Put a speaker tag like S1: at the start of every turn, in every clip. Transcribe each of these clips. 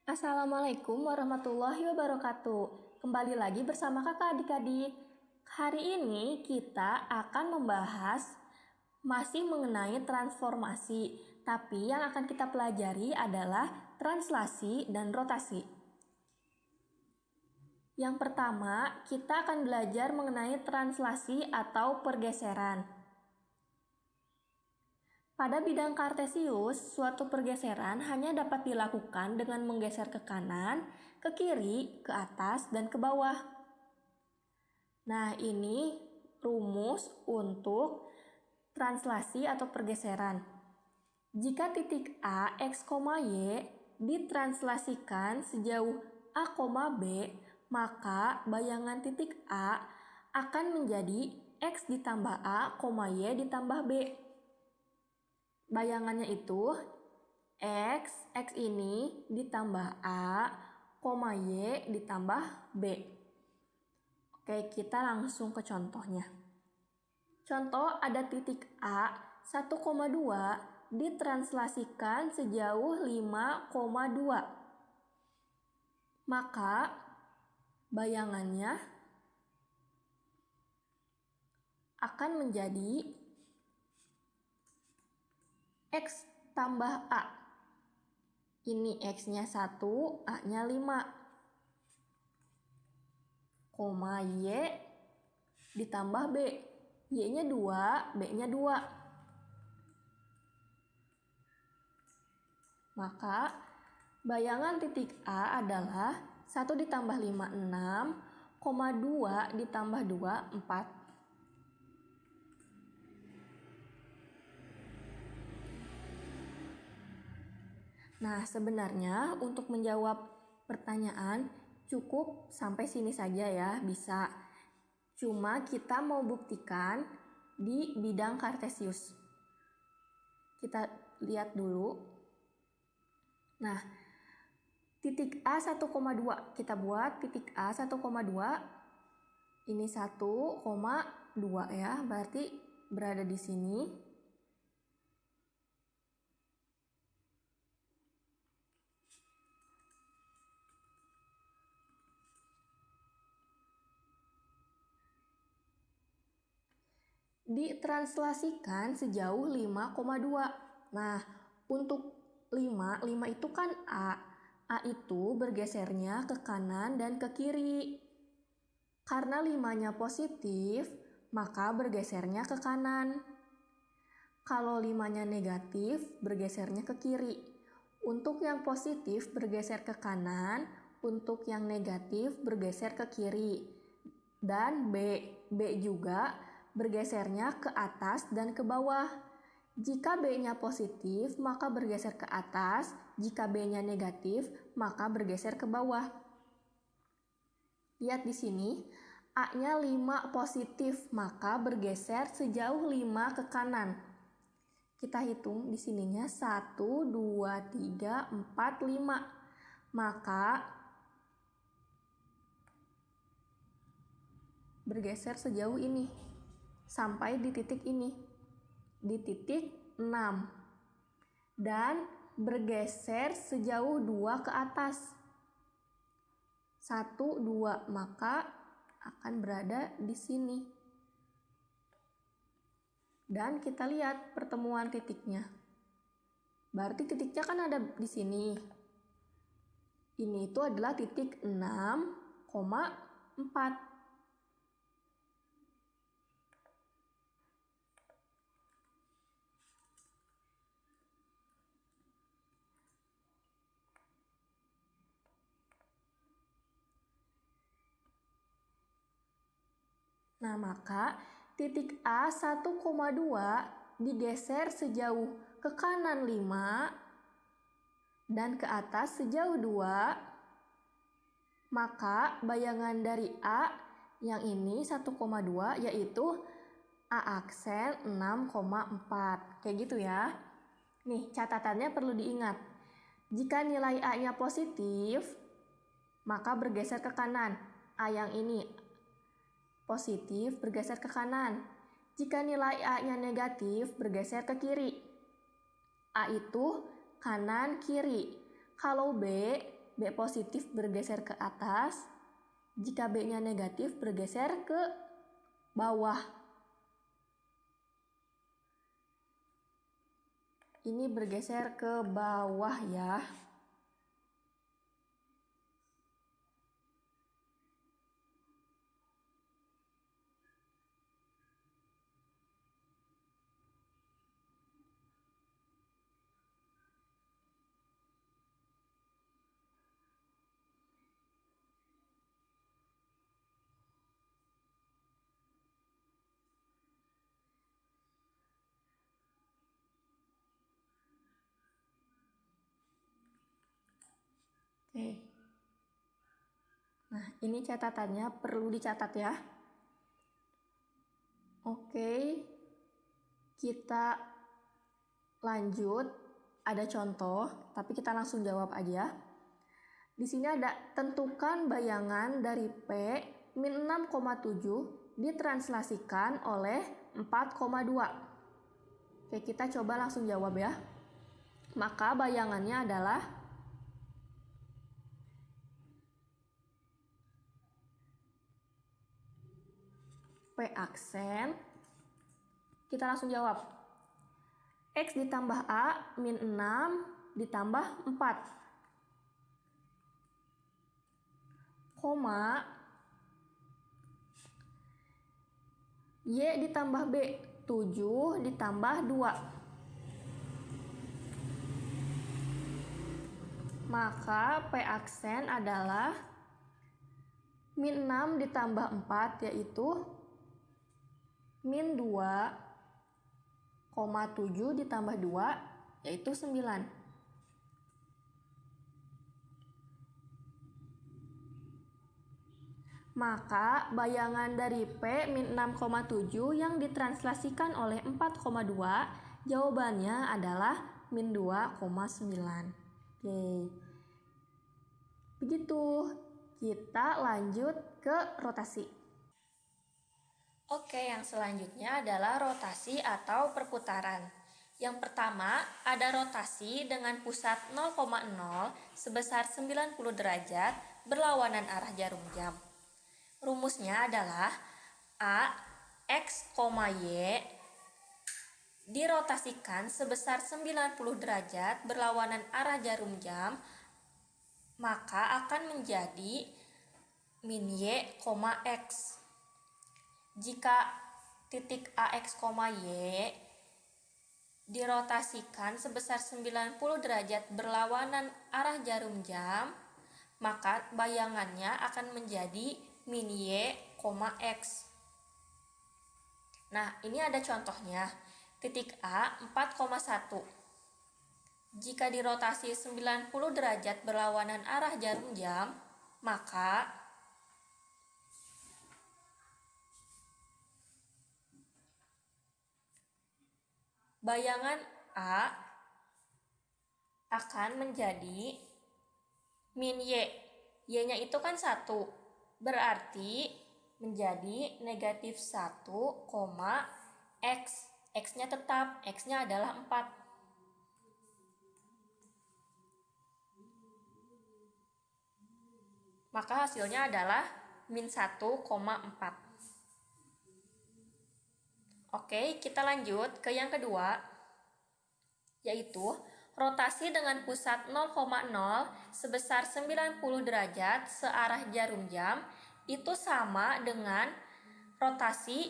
S1: Assalamualaikum warahmatullahi wabarakatuh. Kembali lagi bersama kakak adik-adik. Hari ini kita akan membahas masih mengenai transformasi, tapi yang akan kita pelajari adalah translasi dan rotasi. Yang pertama, kita akan belajar mengenai translasi atau pergeseran. Pada bidang kartesius, suatu pergeseran hanya dapat dilakukan dengan menggeser ke kanan, ke kiri, ke atas, dan ke bawah. Nah, ini rumus untuk translasi atau pergeseran. Jika titik A, X, Y ditranslasikan sejauh A, B, maka bayangan titik A akan menjadi X ditambah A, Y ditambah B. Bayangannya itu X ini ditambah A, Y ditambah B. Oke, kita langsung ke contohnya. Contoh ada titik A 1,2 ditranslasikan sejauh 5,2. Maka bayangannya akan menjadi X tambah A. Ini X-nya 1, A-nya 5. Koma Y ditambah B. Y-nya 2, B-nya 2. Maka bayangan titik A adalah 1 ditambah 5, 6, 2 ditambah 2, 4. Nah, sebenarnya untuk menjawab pertanyaan cukup sampai sini saja ya, bisa. Cuma kita mau buktikan di bidang kartesius. Kita lihat dulu. Nah, titik A 1,2. Kita buat titik A 1,2. Ini 1,2 ya, berarti berada di sini. Ditranslasikan sejauh 5,2. Nah, untuk 5 itu kan A. A itu bergesernya ke kanan dan ke kiri. Karena 5-nya positif, maka bergesernya ke kanan. Kalau 5-nya negatif, bergesernya ke kiri. Untuk yang positif bergeser ke kanan, untuk yang negatif bergeser ke kiri. Dan B juga bergesernya ke atas dan ke bawah. Jika B-nya positif, maka bergeser ke atas. Jika B-nya negatif, maka bergeser ke bawah. Lihat di sini, A-nya 5 positif, maka bergeser sejauh 5 ke kanan. Kita hitung di sininya 1, 2, 3, 4, 5. Maka bergeser sejauh ini sampai di titik ini, di titik 6, dan bergeser sejauh 2 ke atas, 1, 2, maka akan berada di sini. Dan kita lihat pertemuan titiknya, berarti titiknya kan ada di sini. Ini itu adalah titik 6,4. Nah, maka titik A 1,2 digeser sejauh ke kanan 5 dan ke atas sejauh 2. Maka bayangan dari A yang ini 1,2 yaitu A aksen 6,4. Kayak gitu ya. Nih, catatannya perlu diingat. Jika nilai A-nya positif, maka bergeser ke kanan. A yang ini positif bergeser ke kanan. Jika nilai A-nya negatif, bergeser ke kiri. A itu kanan kiri. Kalau B B positif bergeser ke atas. Jika B-nya negatif bergeser ke bawah. Ini bergeser ke bawah ya. Oke. Nah, ini catatannya perlu dicatat ya. Oke. Kita lanjut. Ada contoh, tapi kita langsung jawab aja. Di sini ada tentukan bayangan dari P min 6,7 ditranslasikan oleh 4,2. Oke, kita coba langsung jawab ya. Maka bayangannya adalah P aksen. Kita langsung jawab. X ditambah A min 6 ditambah 4. Koma. Y ditambah B 7 ditambah 2. Maka P aksen adalah min 6 ditambah 4 yaitu min 2,7 ditambah 2 yaitu 9. Maka bayangan dari P min 6,7 yang ditranslasikan oleh 4,2 jawabannya adalah min 2,9. Oke. Begitu. Kita lanjut ke rotasi. Oke, yang selanjutnya adalah rotasi atau perputaran. Yang pertama, ada rotasi dengan pusat 0,0 sebesar 90 derajat berlawanan arah jarum jam. Rumusnya adalah A, X, Y dirotasikan sebesar 90 derajat berlawanan arah jarum jam, maka akan menjadi min Y, X. Jika titik AX, Y dirotasikan sebesar 90 derajat berlawanan arah jarum jam, maka bayangannya akan menjadi min Y, X. Nah, ini ada contohnya. Titik A 4,1. Jika dirotasi 90 derajat berlawanan arah jarum jam, maka bayangan A akan menjadi min Y. Y-nya itu kan 1. Berarti menjadi negatif 1, X. X-nya tetap. X-nya adalah 4. Maka hasilnya adalah min 1,4. Oke, kita lanjut ke yang kedua, yaitu rotasi dengan pusat 0,0 sebesar 90 derajat searah jarum jam itu sama dengan rotasi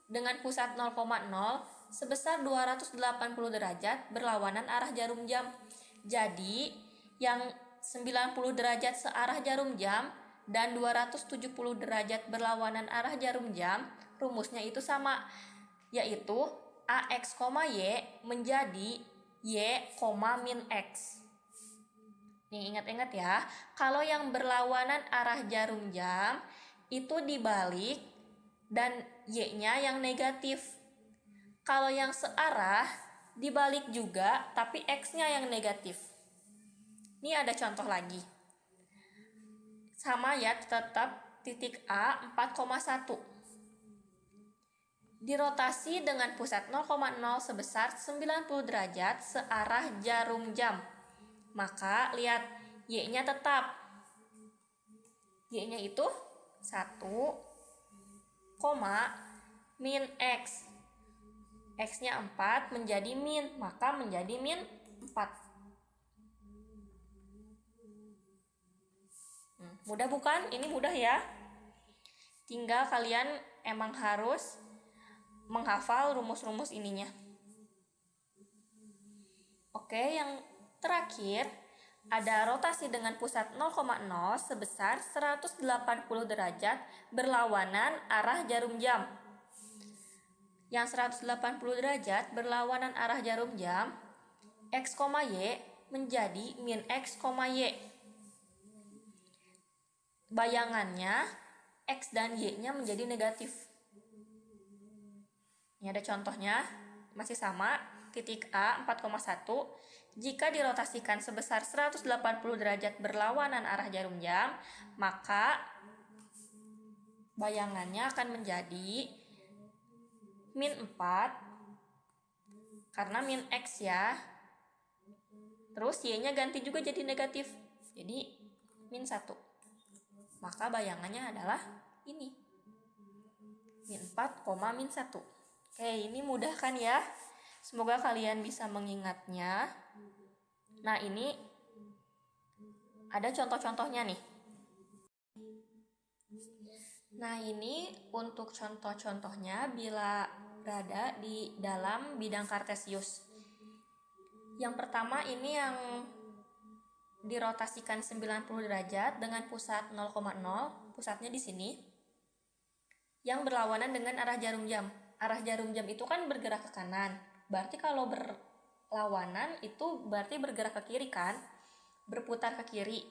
S1: dengan pusat 0,0 sebesar 280 derajat berlawanan arah jarum jam. Jadi, yang 90 derajat searah jarum jam dan 270 derajat berlawanan arah jarum jam, rumusnya itu sama, yaitu AX, Y menjadi Y, min X. Nih, ingat-ingat ya, kalau yang berlawanan arah jarum jam itu dibalik dan Y-nya yang negatif. Kalau yang searah dibalik juga tapi X-nya yang negatif. Ini ada contoh lagi. Sama ya, tetap titik A 4,1. Dirotasi dengan pusat 0,0 sebesar 90 derajat searah jarum jam. Maka lihat, Y-nya tetap. Y-nya itu 1, min X. X-nya 4 menjadi min, maka menjadi min 4. Mudah bukan? Ini mudah ya. Tinggal kalian emang harus menghafal rumus-rumus ininya. Oke, yang terakhir ada rotasi dengan pusat 0,0 sebesar 180 derajat berlawanan arah jarum jam. Yang 180 derajat berlawanan arah jarum jam, X, Y menjadi min X, Y. Bayangannya, X dan Y-nya menjadi negatif. Ini ada contohnya, masih sama, titik A 4,1. Jika dirotasikan sebesar 180 derajat berlawanan arah jarum jam, maka bayangannya akan menjadi min 4, karena min X ya. Terus Y-nya ganti juga jadi negatif, jadi min 1. Maka bayangannya adalah ini, min 4, min 1. Oke, ini mudah kan ya? Semoga kalian bisa mengingatnya. Nah, ini ada contoh-contohnya nih. Nah, ini untuk contoh-contohnya bila berada di dalam bidang kartesius. Yang pertama ini yang dirotasikan 90 derajat dengan pusat 0,0, pusatnya di sini, yang berlawanan dengan arah jarum jam. Arah jarum jam itu kan bergerak ke kanan, berarti kalau berlawanan itu berarti bergerak ke kiri kan, berputar ke kiri.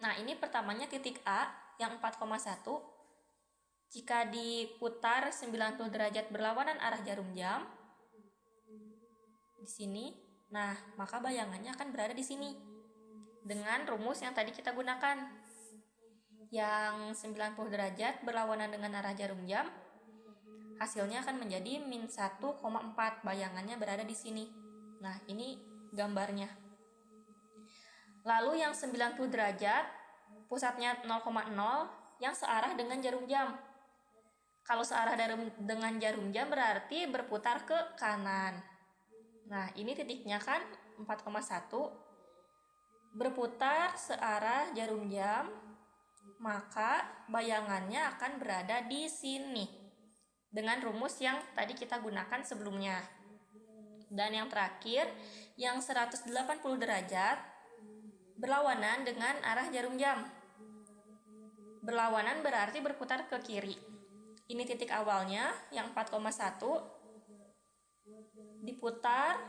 S1: Nah, ini pertamanya titik A yang 4,1, jika diputar 90 derajat berlawanan arah jarum jam di sini, nah maka bayangannya akan berada di sini dengan rumus yang tadi kita gunakan. Yang 90 derajat berlawanan dengan arah jarum jam, hasilnya akan menjadi min 1,4. Bayangannya berada di sini. Nah, ini gambarnya. Lalu yang 90 derajat, pusatnya 0,0, yang searah dengan jarum jam. Kalau searah dengan jarum jam berarti berputar ke kanan. Nah, ini titiknya kan 4,1. Berputar searah jarum jam, maka bayangannya akan berada di sini dengan rumus yang tadi kita gunakan sebelumnya. Dan yang terakhir, yang 180 derajat berlawanan dengan arah jarum jam. Berlawanan berarti berputar ke kiri. Ini titik awalnya yang 4,1, diputar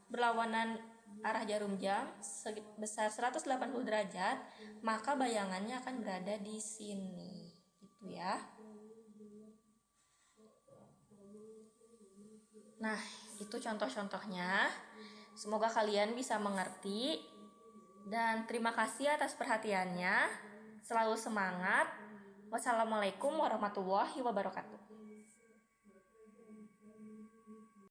S1: berlawanan arah jarum jam sebesar 180 derajat, maka bayangannya akan berada di sini. Gitu ya. Nah, itu contoh-contohnya. Semoga kalian bisa mengerti. Dan terima kasih atas perhatiannya. Selalu semangat. Wassalamualaikum warahmatullahi wabarakatuh.